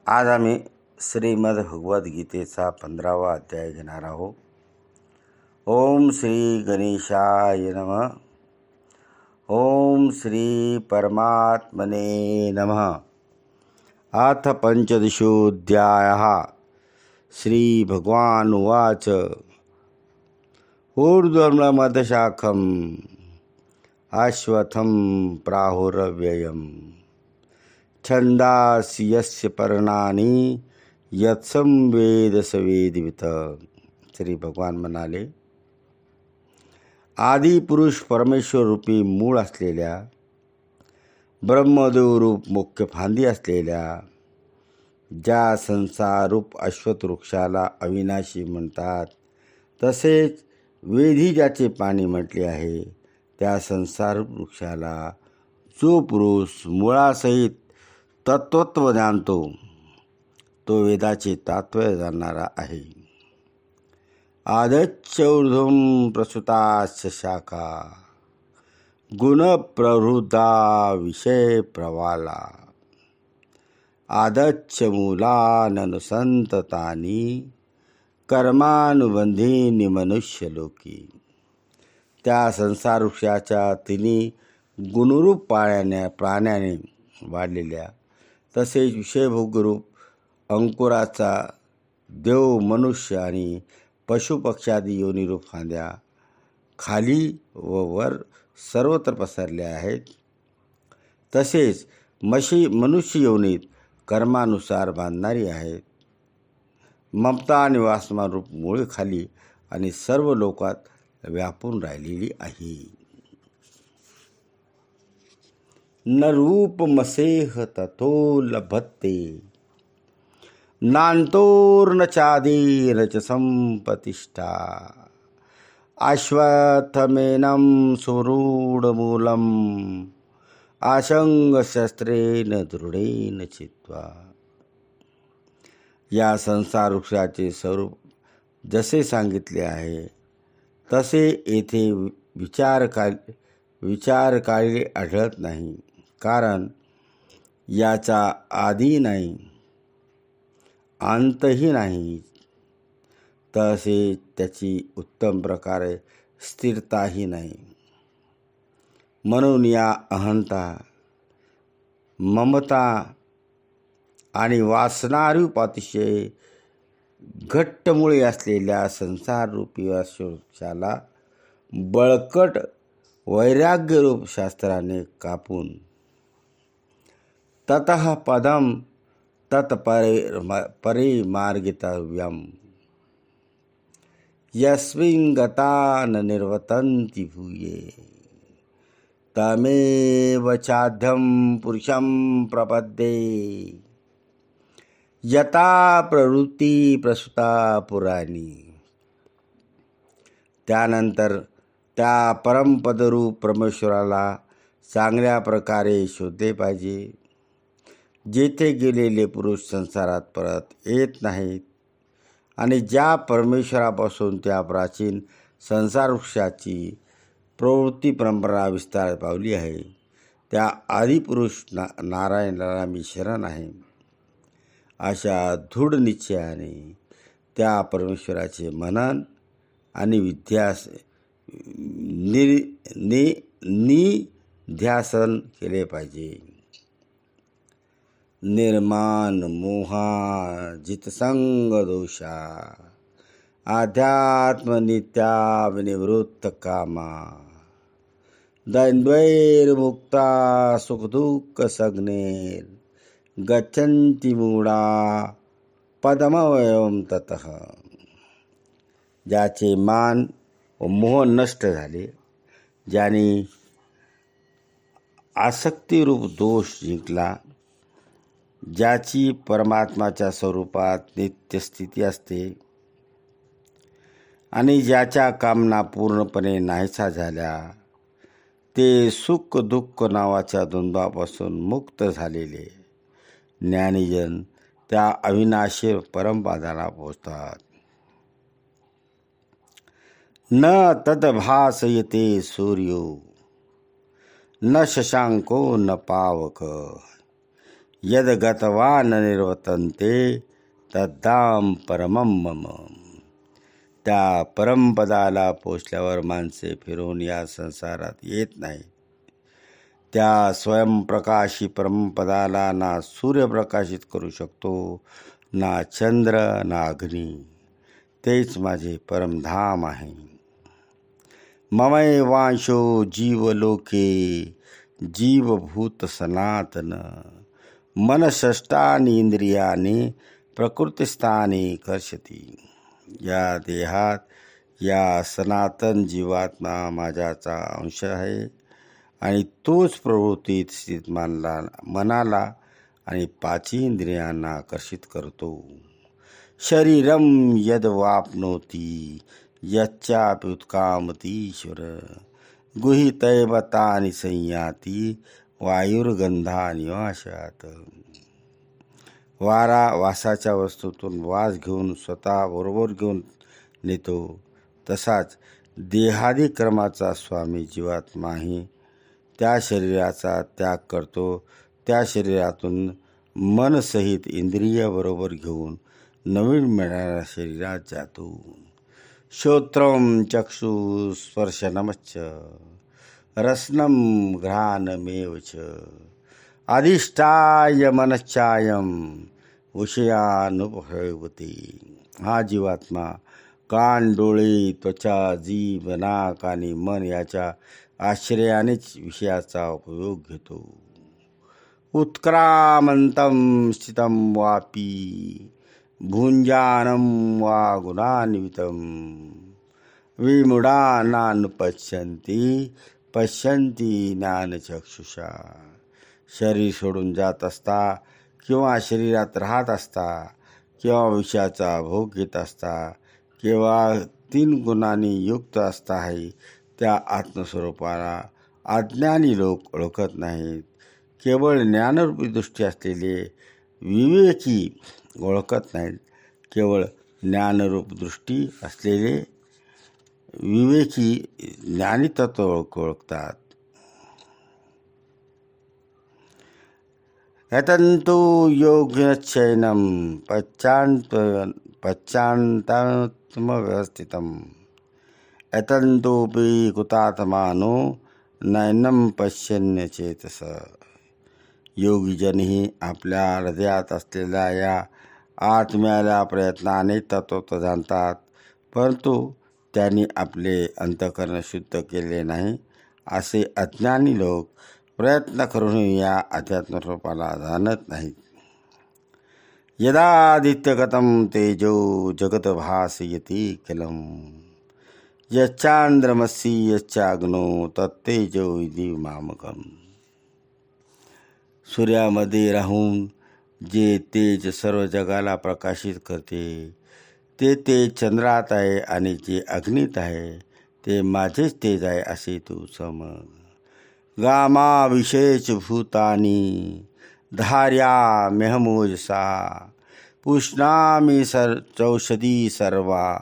आज आम्ही श्रीमद भगवद्गीतेचा 15वा अध्याय घेणार आहोत. ओम श्री गणेशाय नमः. ओम श्री परमात्मने नमः. अथ पंचदशोऽध्यायः. श्री भगवान उवाच. ऊर्ध्वमूलमधशाखम् अश्वत्थं प्राहुरव्ययम् छंदासि यस्य पर्णानि यत्संवेद स वेदवित्. श्री भगवान म्हणाले, आदी पुरुष परमेश्वर रूपी मूळ असलेल्या, ब्रह्मदेव रूप मुख्य फांदी असलेल्या ज्या संसार रूप अश्वत्थ वृक्षाला अविनाशी म्हणतात, तसेच वेदी ज्याचे पाणी म्हटले आहे, त्या संसार वृक्षाला जो पुरुष मुळासहित तत्वत्व जाणतो, तो वेदाचे तात्पर्य जाणणारा आहे. आदच्च ऊर्ध्वं प्रसुताश्च शाखा गुणप्रवृद्धा विषय प्रवाला आदच्च मूलाननुसंततानि कर्मानुबंधीनि मनुष्यलोकी. त्या संसार वृक्षाच्या तिन्ही गुणरूप प्राण्याने वाढलेल्या, तसेच विषयभोगरूप अंकुराचा देव, मनुष्य आणि पशुपक्ष्यादी योनिरूप फांद्या खाली व वर सर्वत्र पसरल्या आहेत. तसेच मनुष्य योनीत कर्मानुसार बांधणारी आहेत. ममता आणि वासनारूप मुळे खाली आणि सर्व लोकात व्यापून राहिलेली आहे. न रूपमसेह ततो लभते नान्तोर्न चादीर्न च संपतिष्ठा अश्वत्थमेनं सुरूढमूलम् आशंगशस्त्रेण दृढेन चित्वा. या संसार वृक्षाचे स्वरूप जसे सांगितले आहे, तसे येथे विचार आढळत नाही. कारण याचा आदी नाही, अंतही नाही, तसेच त्याची उत्तम प्रकारे स्थिरताही नाही. म्हणून या अहंता, ममता आणि वासनारूप अतिशय घट्ट मुळे असलेल्या संसाररूपी वृक्षाला बळकट वैराग्यरूप शास्त्राने कापून ततः पदम तत्परिमार्गितव्यम् यस्मिन् गता न निर्वर्तन्ति भूये तमेव चाद्यं पुरुषं प्रपद्ये यथा प्रवृत्ती प्रसूता पुराणी. त्यानंतर त्या परमपदरूप परमेश्वराला चांगल्या प्रकारे शोधले पाहिजे, जेथे गेलेले पुरुष संसारात परत येत नाहीत, आणि ज्या परमेश्वरापासून त्या प्राचीन संसार वृक्षाची प्रवृत्ती परंपरा विस्तार पावली आहे, त्या आदिपुरुष नारायणाला मी शरण आहे. अशा दृढ निश्चयाने त्या परमेश्वराचे मनन आणि निध्यासन केले पाहिजे. निर्माण मोहा जितसंग दोषा आध्यात्म नित्या विनिवृत्त कामा द्वैर्मुक्ता सुखदुःख सग्नेर गच्छन्ति मूढा पदमवयं ततः. ज्याचे मान व मोह नष्ट झाले, ज्याने आसक्तीरूप दोष जिंकला, ज्याची परमात्माच्या स्वरूपात नित्य स्थिती असते आणि ज्याच्या कामना पूर्णपणे नाहीसा झाल्या, ते सुख दुःख नावाच्या द्वंद्वापासून मुक्त झालेले ज्ञानीजन त्या अविनाशी परमपदाला पोचतात. न तद्भासयते सूर्यो न शशांको न पावक यद गतवान निर्वर्तन्ते तद्धाम परमं मम. त्या परमपदाला पोचल्यावर माणसे फिरून या संसारात येत नाही. त्या स्वयंप्रकाशी परमपदाला ना सूर्य प्रकाशित करू शकतो, ना चंद्र, ना अग्नी. तेच माझे परमधाम आहे. ममैवांशो जीवलोके जीवभूत सनातन. मन षष्ठानि इंद्रियानि प्रकृतिस्थानी कर्षती. या देहात या सनातन जीवात्मा माझ्याचा अंश आहे आणि तोच प्रवृत्तीत स्थित मनाला आणि पाची इंद्रियांना आकर्षित करतो. शरीरम यद वाप्नोती यच्चाप्युत्कामतीश्वर. गुहितैवतानि संयाती वायुर्गंधा निवाशात. वारा वासाच्या वस्तूतून वास घेऊन स्वतः बरोबर घेऊन नेतो, तसाच देहादिक्रमाचा स्वामी जीवात्माही त्या शरीराचा त्याग करतो. त्या शरीरातून मनसहित इंद्रिय बरोबर घेऊन नवीन मिळणाऱ्या शरीरात जातो. श्रोत्रम चक्षु स्पर्शनमच्च रसनम घ्राणमेव च अधिष्ठाय मनश्चायम विषयानुपसेवते. हा जीवात्मा कान, डोळे, त्वचा, जीभ, नाक आणि मन याच्या आश्रयानेच विषयाचा उपयोग घेतो. उत्क्रामंतं स्थितं वापी भुंजानं वा गुणान्वितं. विमूढा नानुपश्यन्ति पश्यन्ति ज्ञानचक्षुषा. शरीर सोडून जात असता किंवा शरीरात राहत असता किंवा विषयाचा भोग घेत असता किंवा 3 गुणांनी युक्त असताही त्या आत्मस्वरूपाला अज्ञानी लोक ओळखत नाहीत. केवळ ज्ञानरूपी दृष्टी असलेले विवेकी ओळखत नाहीत. केवळ ज्ञानरूप दृष्टी असलेले विवेकी ज्ञानी तत्व ओळखतात. यतन्तु योगिनश्चैनं पश्चान्तात्मव्यवस्थितं. यतन्तोऽपि कृतात्मानो नैनं पश्यन्यचेतस. योगीजनही आपल्या हृदयात असलेल्या या आत्म्याला प्रयत्नाने तत्त्व जाणतात, परंतु त्यांनी आपले अंतःकरण शुद्ध केले नाही. असे अज्ञानी लोक प्रयत्न करून या अध्यात्मरूपाला जाणत नाहीत. यदादित्यगतं तेजो जगत भासयति किलं. यच्चांद्रमसि यच्चाग्नो तत्तेजो विधी मामकम्. सूर्यामध्ये राहून जे तेज सर्व जगाला प्रकाशित करते ते तेज चंद्रात आहे आणि जे अग्नीत आहे ते माझेच तेज आहे असे तू समज. गामा विशेष भूतानी धार्या मेहमोजसा. पुष्णामी चौषधी सर्वा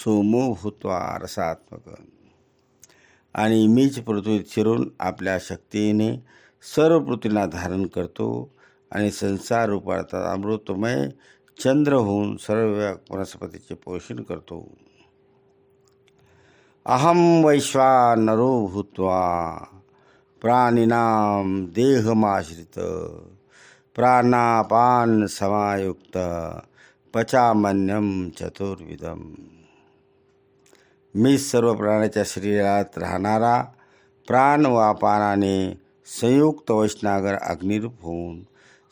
सोमो भूत्वा रसात्मक. आणि मीच पृथ्वीत शिरून आपल्या शक्तीने सर्व पृथ्वीला धारण करतो आणि संसार रूपार्थात अमृतमय चंद्र होऊन सर्व वनस्पतीचे पोषण करतो. अहम वैश्वानरो भूत्वा प्राणिनां देहमाश्रित. प्राणापान समायुक्त पचामन्यम चतुर्विधम. मी सर्व प्राण्याच्या शरीरात राहणारा प्राण व अपानाने संयुक्त वैष्णागर अग्निरूप होऊन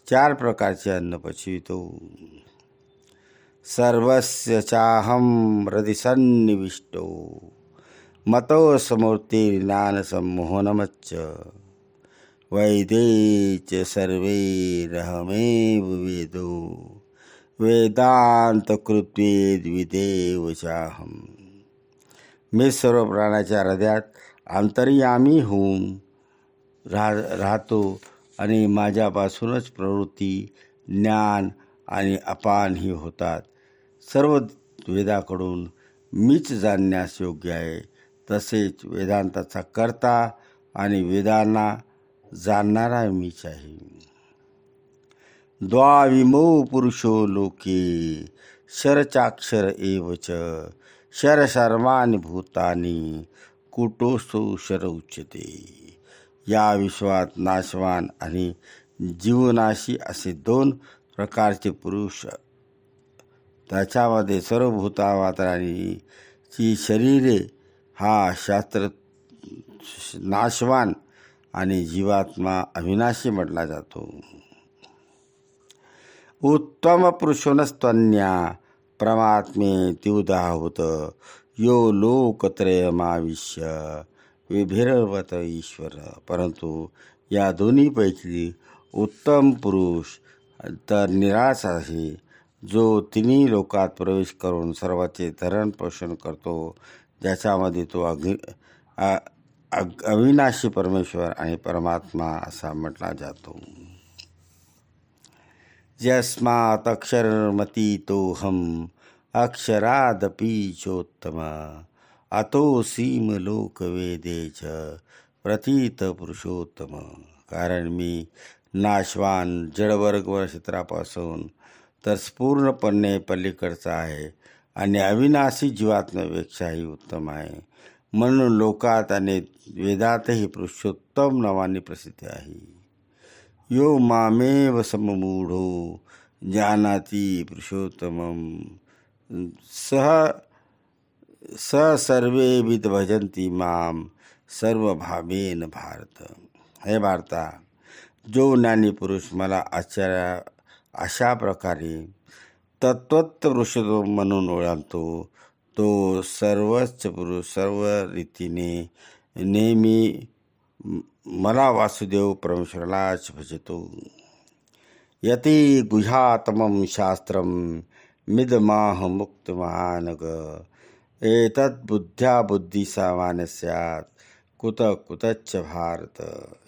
4 प्रकारचे अन्न पचवितो. सर्वस्य चाहं हृदि सन्निविष्टो मतो समूर्तिर्ज्ञानसम्मोहनमच्च. वैदे च सर्वैरहमेव वेदो वेदान्तकृत्वेद्विदेव चाहं. मी सर्व प्राण्याच्या हृदयात अंतर्यामी होऊन राहतो आणि माझ्यापासूनच प्रवृत्ती, ज्ञान आणि अपान ही होतात. सर्व वेदाकडून मीच जाणण्यास योग्य आहे. तसेच वेदांताचा कर्ता आणि वेदांना जाणणारा मीच आहे. द्वाविमो पुरुषो लोके शरचाक्षर एव च शर सर्वाणि भूतानि कुटोसो शर उच्यते. या विश्वात नाशवान आणि जीवनाशी असे दोन प्रकारचे पुरुष, त्याच्यामध्ये सर्व भूतावातांची शरीरे हा शास्त्र नाशवान आणि जीवात्मा अविनाशी म्हटला जातो. उत्तम पुरुषोनस्त्वन्या परमात्मे त्युदाहूत यो लोकत्रयमाविश्य विभिर्वत ईश्वर. परंतु या दोन्हीपैकी उत्तम पुरुष तर निराश आहे, जो तिन्ही लोकात प्रवेश करून सर्वांचे धरण पोषण करतो, ज्याच्यामध्ये तो अविनाशी परमेश्वर आणि परमात्मा असा म्हटला जातो. यस्मात् अक्षरमतीतोऽहम् अक्षरादपि चोत्तम अतोऽसीम लोकवेदे च प्रतीत पुरुषोत्तम. कारण मी नाशवान जडवर्ग क्षेत्रापासून तर पूर्णपणे पलीकडचा आहे आणि अविनाशी जीवात्म्यापेक्षाही उत्तम आहे. म्हणून लोकात आणि वेदातही पुरुषोत्तम नावाने प्रसिद्ध आहे. यो मामेव सममूढो जानाति पुरुषोत्तमं स सर्वे विद भजन्ति माम सर्वभावेन भारत. हे भारता, जो ज्ञानी पुरुष मला अशा प्रकारे तत्वत पुरुषोत्तम म्हणून ओळखतो, तो सर्वच पुरुष सर्व रीतीने नेहमी मला वासुदेव परमेश्वरालाच भजतो. यती गुह्यातमं शास्त्रं मिदमाह मुक्तमहानग एतत् बुद्ध्या बुद्धिसामान्य स्यात् कुतच भारत.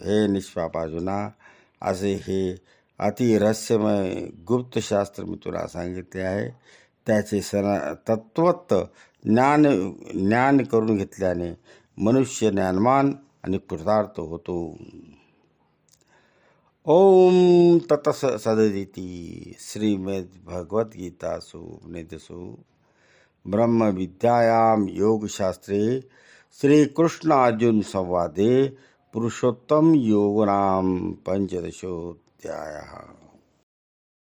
हे निष्पाप अर्जुना, असे हे अति रहस्यमय गुप्त शास्त्र मी तुला सांगितले आहे. त्याचे तत्वत ज्ञान करून घेतल्याने मनुष्य ज्ञानवान आणि कृतार्थ होतो. ओम ततस सदिति. श्रीमद्भगवद्गीतासु उपनिषत्सु ब्रह्मविद्यायां योगशास्त्रे श्रीकृष्णार्जुन संवादे पुरुषोत्तम योगनाम 15 अध्यायः.